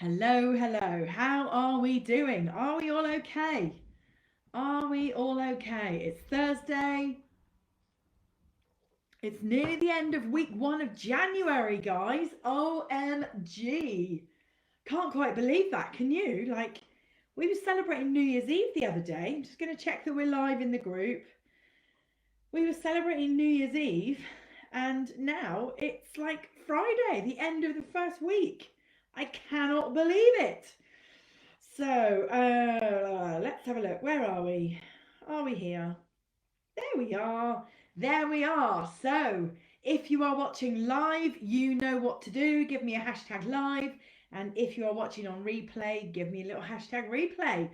Hello, hello. How are we doing? Are we all okay? Are we all okay? It's Thursday. It's nearly the end of week 1 of January, guys. OMG. Can't quite believe that, can you? We were celebrating New Year's Eve the other day. I'm just going to check that we're live in the group. We were celebrating New Year's Eve, and now it's like Friday, the end of the first week. I cannot believe it. So let's have a look. Where are we? Are we here? There we are. There we are. So if you are watching live, you know what to do. Give me a hashtag live. And if you are watching on replay, give me a little hashtag replay.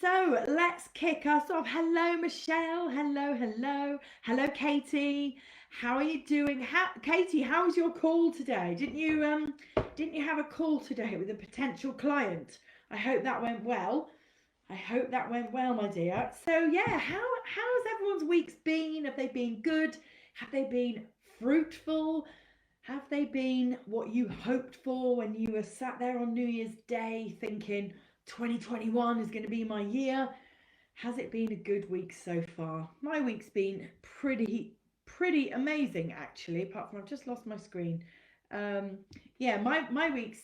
So let's kick us off. Hello, Michelle. Hello, hello. Hello, Katie. How are you doing? Katie, how was your call today? Didn't you have a call today with a potential client? I hope that went well. I hope that went well, my dear. So yeah, how has everyone's weeks been? Have they been good? Have they been fruitful? Have they been what you hoped for when you were sat there on New Year's Day thinking 2021 is going to be my year? Has it been a good week so far? My week's been pretty amazing actually, apart from I've just lost my screen. Um, yeah, my week's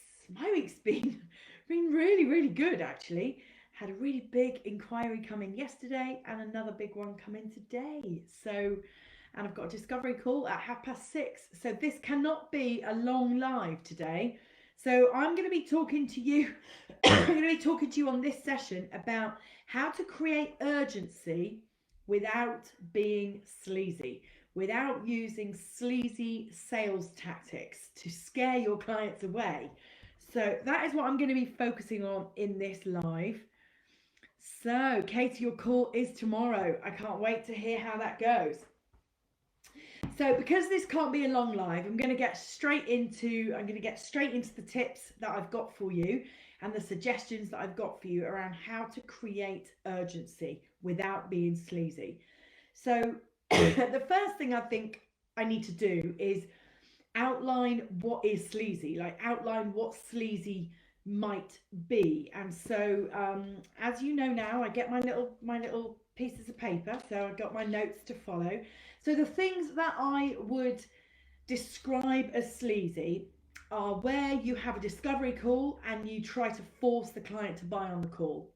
been really good actually. Had a really big inquiry come in yesterday and another big one come in today. So, and I've got a discovery call at 6:30. So this cannot be a long live today. So I'm going to be talking to you. I'm going to be talking to you on this session about how to create urgency without being sleazy, without using sleazy sales tactics to scare your clients away. So that is what I'm going to be focusing on in this live. So, Katie, your call is tomorrow. I can't wait to hear how that goes. So, because this can't be a long live, I'm going to get straight into the tips that I've got for you and the suggestions that I've got for you around how to create urgency without being sleazy. So, the first thing I think I need to do is outline what is sleazy, like outline what sleazy might be. And so as you know now, I get my little pieces of paper, so I've got my notes to follow. So the things that I would describe as sleazy are where you have a discovery call and you try to force the client to buy on the call.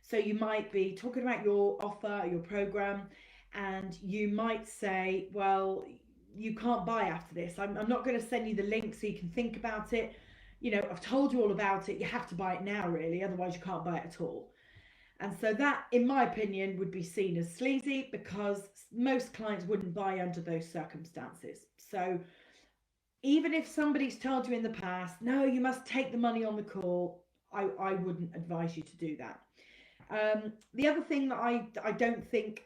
So you might be talking about your offer, your program, and you might say, well, you can't buy after this. I'm not going to send you the link so you can think about it. I've told you all about it. You have to buy it now, really. Otherwise, you can't buy it at all. And so that, in my opinion, would be seen as sleazy because most clients wouldn't buy under those circumstances. So even if somebody's told you in the past, no, you must take the money on the call, I wouldn't advise you to do that. The other thing that I don't think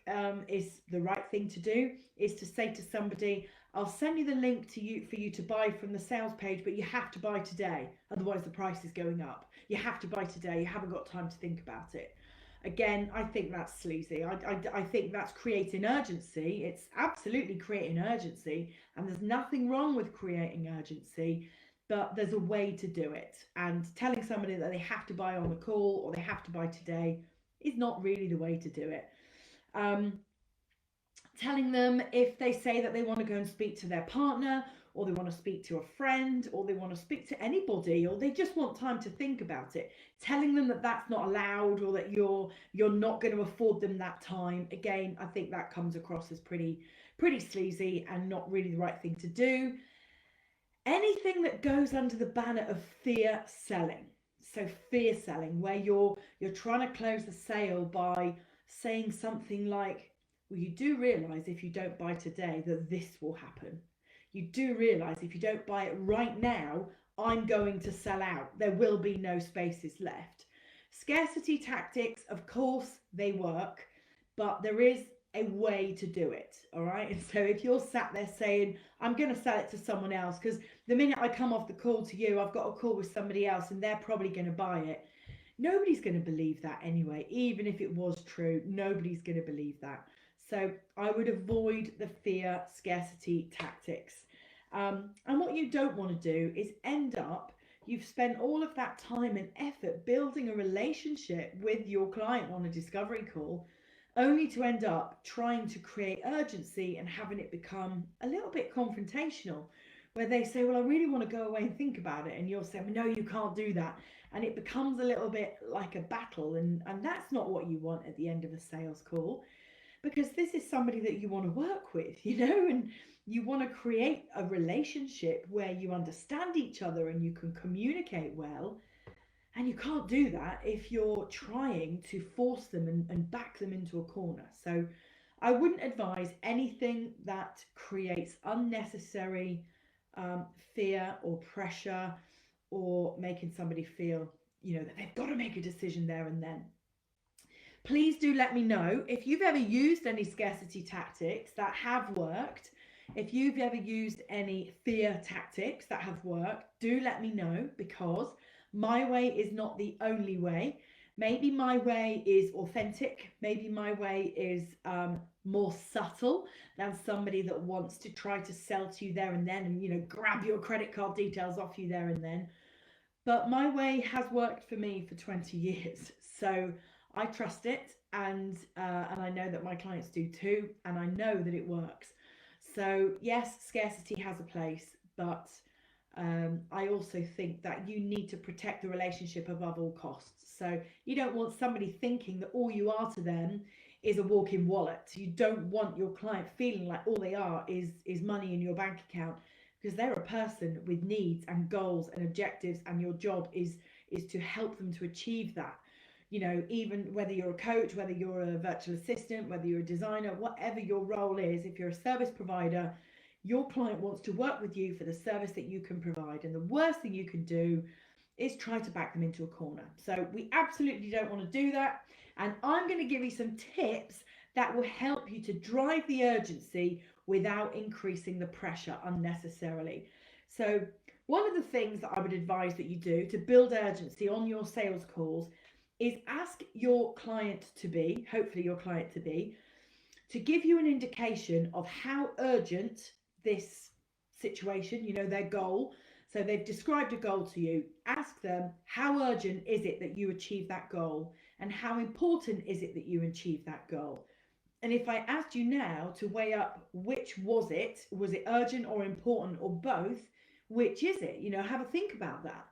is the right thing to do is to say to somebody, I'll send you the link to you for you to buy from the sales page, but you have to buy today. Otherwise, the price is going up. You have to buy today. You haven't got time to think about it. Again, I think that's sleazy. I think that's creating urgency. It's absolutely creating urgency. And there's nothing wrong with creating urgency, but there's a way to do it. And telling somebody that they have to buy on the call or they have to buy today is not really the way to do it. Um, Telling them if they say that they want to go and speak to their partner or they want to speak to a friend or they want to speak to anybody or they just want time to think about it, telling them that that's not allowed or that you're not going to afford them that time, again, I think that comes across as pretty sleazy and not really the right thing to do. Anything that goes under the banner of fear selling, so fear selling where you're trying to close the sale by saying something like, well, you do realize if you don't buy today that this will happen. You do realize if you don't buy it right now, I'm going to sell out. There will be no spaces left. Scarcity tactics, of course, they work, but there is a way to do it. All right. And so if you're sat there saying, I'm going to sell it to someone else, because the minute I come off the call to you, I've got a call with somebody else and they're probably going to buy it. Nobody's going to believe that anyway. Even if it was true, nobody's going to believe that. So I would avoid the fear scarcity tactics. And what you don't want to do is end up You've spent all of that time and effort building a relationship with your client on a discovery call, only to end up trying to create urgency and having it become a little bit confrontational, where they say, well, I really want to go away and think about it. And you'll say, no, you can't do that. And it becomes a little bit like a battle. And that's not what you want at the end of a sales call, because this is somebody that you want to work with, and you want to create a relationship where you understand each other and you can communicate well. And you can't do that if you're trying to force them and back them into a corner. So I wouldn't advise anything that creates unnecessary fear or pressure, or making somebody feel, that they've got to make a decision there and then. Please do let me know if you've ever used any scarcity tactics that have worked. If you've ever used any fear tactics that have worked, do let me know, because my way is not the only way. Maybe my way is authentic. Maybe my way is more subtle than somebody that wants to try to sell to you there and then, and grab your credit card details off you there and then. But my way has worked for me for 20 years. So I trust it, and I know that my clients do too, and I know that it works. So yes, scarcity has a place, but I also think that you need to protect the relationship above all costs. So you don't want somebody thinking that all you are to them is a walk-in wallet. You don't want your client feeling like all they are is money in your bank account, because they're a person with needs and goals and objectives, and your job is to help them to achieve that. Even whether you're a coach, whether you're a virtual assistant, whether you're a designer, whatever your role is, if you're a service provider, your client wants to work with you for the service that you can provide. And the worst thing you can do is try to back them into a corner. So we absolutely don't want to do that. And I'm going to give you some tips that will help you to drive the urgency without increasing the pressure unnecessarily. So one of the things that I would advise that you do to build urgency on your sales calls is ask your client to be, hopefully your client to give you an indication of how urgent this situation, their goal. So they've described a goal to you. Ask them, how urgent is it that you achieve that goal? And how important is it that you achieve that goal? And if I asked you now to weigh up which was it urgent or important or both, which is it? Have a think about that.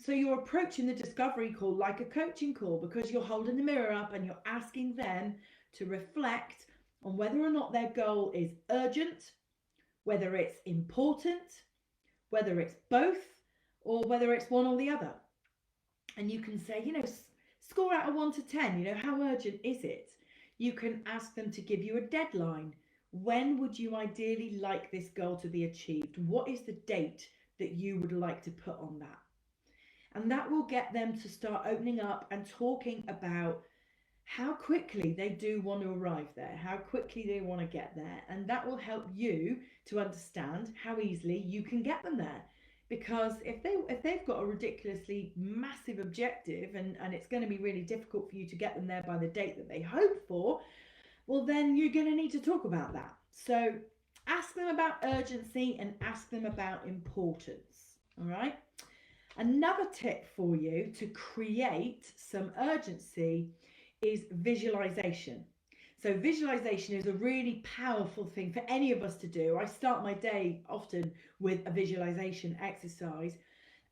So you're approaching the discovery call like a coaching call, because you're holding the mirror up and you're asking them to reflect on whether or not their goal is urgent, whether it's important, whether it's both, or whether it's one or the other. And you can say, score out of 1 to 10, how urgent is it? You can ask them to give you a deadline. When would you ideally like this goal to be achieved? What is the date that you would like to put on that? And that will get them to start opening up and talking about how quickly they do want to arrive there, how quickly they want to get there. And that will help you to understand how easily you can get them there. Because if they've got a ridiculously massive objective, and it's going to be really difficult for you to get them there by the date that they hope for, well, then you're going to need to talk about that. So ask them about urgency and ask them about importance. All right. Another tip for you to create some urgency is visualization. So visualization is a really powerful thing for any of us to do. I start my day often with a visualization exercise.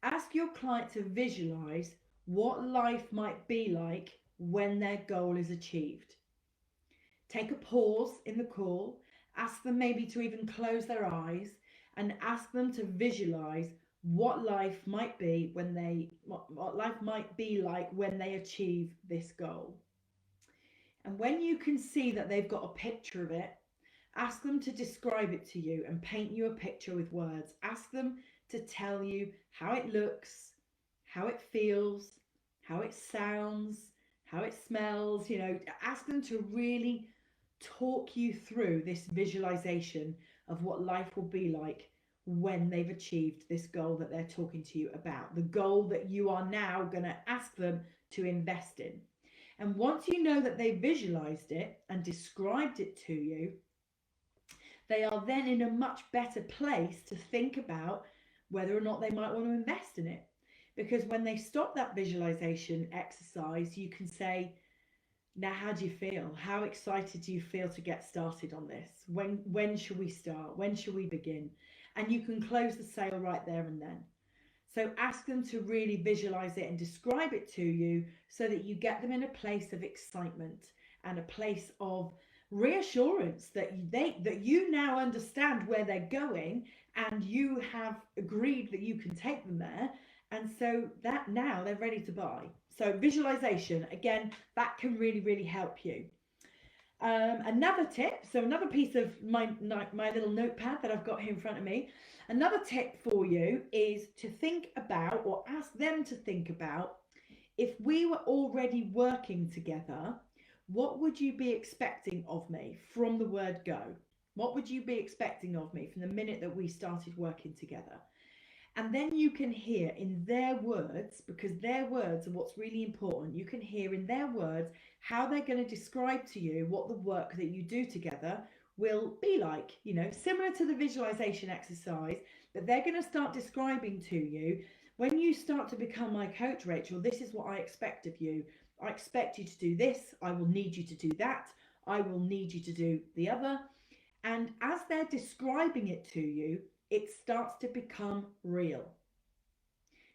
Ask your client to visualize what life might be like when their goal is achieved. Take a pause in the call. Ask them maybe to even close their eyes, and ask them to visualize what life might be what life might be like when they achieve this goal. And when you can see that they've got a picture of it, ask them to describe it to you and paint you a picture with words. Ask them to tell you how it looks, how it feels, how it sounds, how it smells. Ask them to really talk you through this visualization of what life will be like when they've achieved this goal that they're talking to you about, the goal that you are now going to ask them to invest in. And once you know that they visualized it and described it to you, they are then in a much better place to think about whether or not they might want to invest in it. because when they stop that visualization exercise, you can say, now, how do you feel? How excited do you feel to get started on this? When should we start? When should we begin? And you can close the sale right there and then. So ask them to really visualize it and describe it to you so that you get them in a place of excitement and a place of reassurance that that you now understand where they're going, and you have agreed that you can take them there, and so that now they're ready to buy. So visualization, again, that can really help you. Another tip, so another piece of my little notepad that I've got here in front of me, another tip for you is to think about, or ask them to think about, if we were already working together, what would you be expecting of me from the word go? What would you be expecting of me from the minute that we started working together? And then you can hear in their words, because their words are what's really important, you can hear in their words how they're going to describe to you what the work that you do together will be like, you know, similar to the visualization exercise, but they're going to start describing to you, when you start to become my coach, Rachel, this is what I expect of you. I expect you to do this. I will need you to do that. I will need you to do the other. And as they're describing it to you, it starts to become real.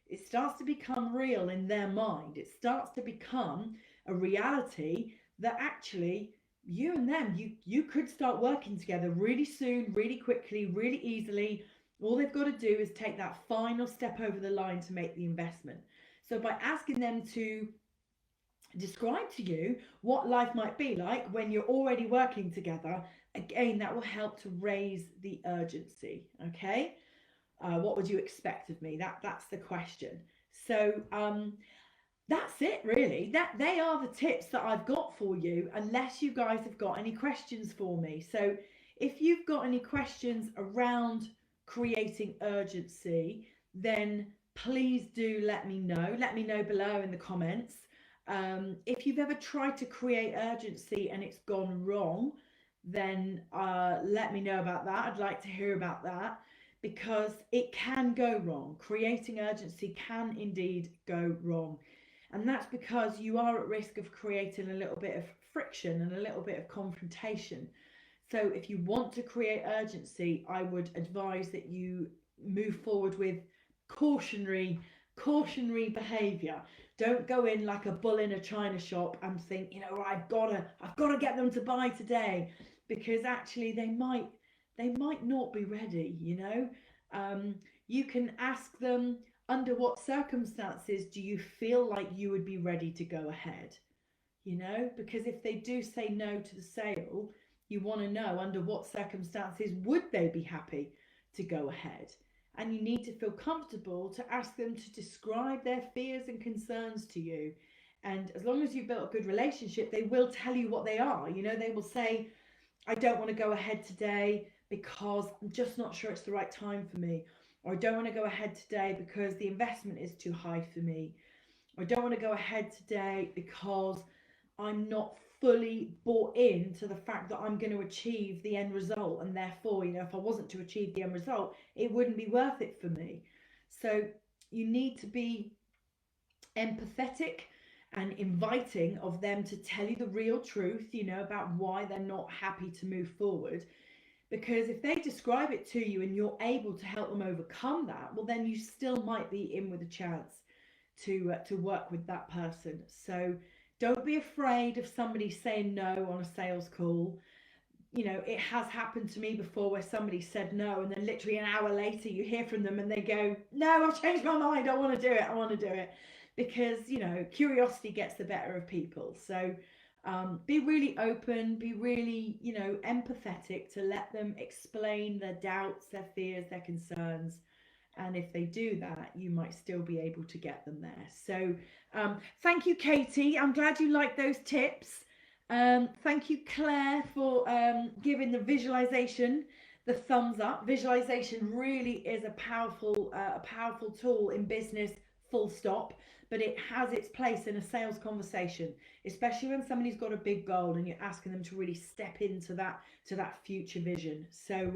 It starts to become real in their mind. It starts to become a reality that actually you and them, you could start working together really soon, really quickly, really easily. All they've got to do is take that final step over the line to make the investment. So by asking them to describe to you what life might be like when you're already working together, again, that will help to raise the urgency. Okay, what would you expect of me? That's the question. So that's it really. That they are the tips that I've got for you, unless you guys have got any questions for me. So if you've got any questions around creating urgency, then please do let me know. Let me know below in the comments. If you've ever tried to create urgency and it's gone wrong, then let me know about that. I'd like to hear about that, because it can go wrong. Creating urgency can indeed go wrong. And that's because you are at risk of creating a little bit of friction and a little bit of confrontation. So if you want to create urgency, I would advise that you move forward with cautionary behavior. Don't go in like a bull in a china shop and think, you know, I've got to get them to buy today, because actually they might not be ready, you know. You can ask them, under what circumstances do you feel like you would be ready to go ahead? You know, because if they do say no to the sale, you want to know under what circumstances would they be happy to go ahead. And you need to feel comfortable to ask them to describe their fears and concerns to you. And as long as you've built a good relationship, they will tell you what they are. You know, they will say, I don't want to go ahead today because I'm just not sure it's the right time for me. Or I don't want to go ahead today because the investment is too high for me. Or I don't want to go ahead today because I'm not fully bought into the fact that I'm going to achieve the end result, and therefore, you know, if I wasn't to achieve the end result, it wouldn't be worth it for me. So you need to be empathetic and inviting of them to tell you the real truth, you know, about why they're not happy to move forward. Because if they describe it to you and you're able to help them overcome that, well, then you still might be in with a chance to work with that person. So don't be afraid of somebody saying no on a sales call. You know, it has happened to me before where somebody said no, and then literally an hour later you hear from them and they go, no, I've changed my mind, I want to do it, I want to do it. Because, you know, curiosity gets the better of people. So be really open, be really, you know, empathetic to let them explain their doubts, their fears, their concerns. And if they do that, you might still be able to get them there. So thank you, Katie. I'm glad you liked those tips. Thank you, Claire, for giving the visualization the thumbs up. Visualization really is a powerful tool in business, full stop. But it has its place in a sales conversation, especially when somebody's got a big goal and you're asking them to really step into that future vision. So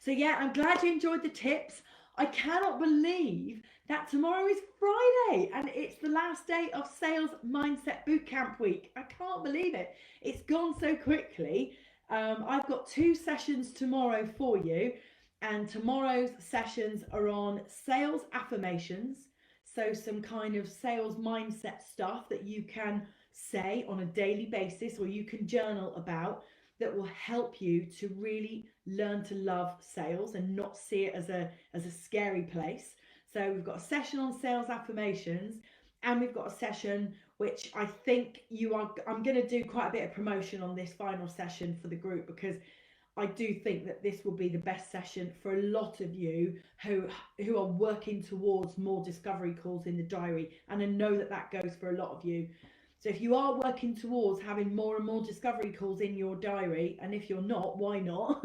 yeah, I'm glad you enjoyed the tips. I cannot believe that tomorrow is Friday and it's the last day of Sales Mindset Bootcamp week. I can't believe it. It's gone so quickly. I've got 2 sessions tomorrow for you, and tomorrow's sessions are on sales affirmations. So, some kind of sales mindset stuff that you can say on a daily basis or you can journal about, that will help you to really learn to love sales and not see it as a scary place. So we've got a session on sales affirmations, and we've got a session which I think I'm going to do quite a bit of promotion on this final session for the group, because I do think that this will be the best session for a lot of you who are working towards more discovery calls in the diary, and I know that that goes for a lot of you. So if you are working towards having more and more discovery calls in your diary, and if you're not, why not?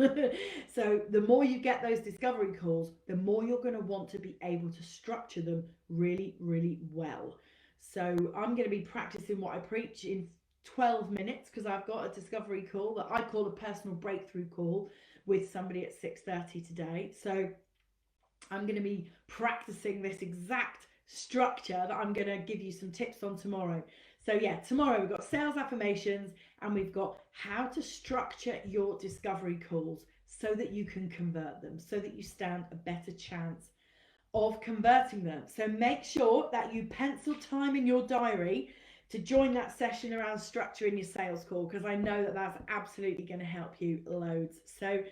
So the more you get those discovery calls, the more you're going to want to be able to structure them really, really well. So I'm going to be practicing what I preach in 12 minutes, because I've got a discovery call that I call a personal breakthrough call with somebody at 6:30 today. So I'm going to be practicing this exact structure that I'm going to give you some tips on tomorrow. So yeah, tomorrow we've got sales affirmations, and we've got how to structure your discovery calls so that you can convert them, so that you stand a better chance of converting them. So make sure that you pencil time in your diary to join that session around structuring your sales call, because I know that that's absolutely going to help you loads. So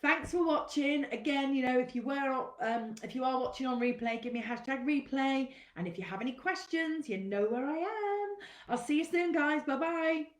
thanks for watching. Again, if you are watching on replay, give me a hashtag replay, and if you have any questions, you know where I am. I'll see you soon, guys. Bye bye.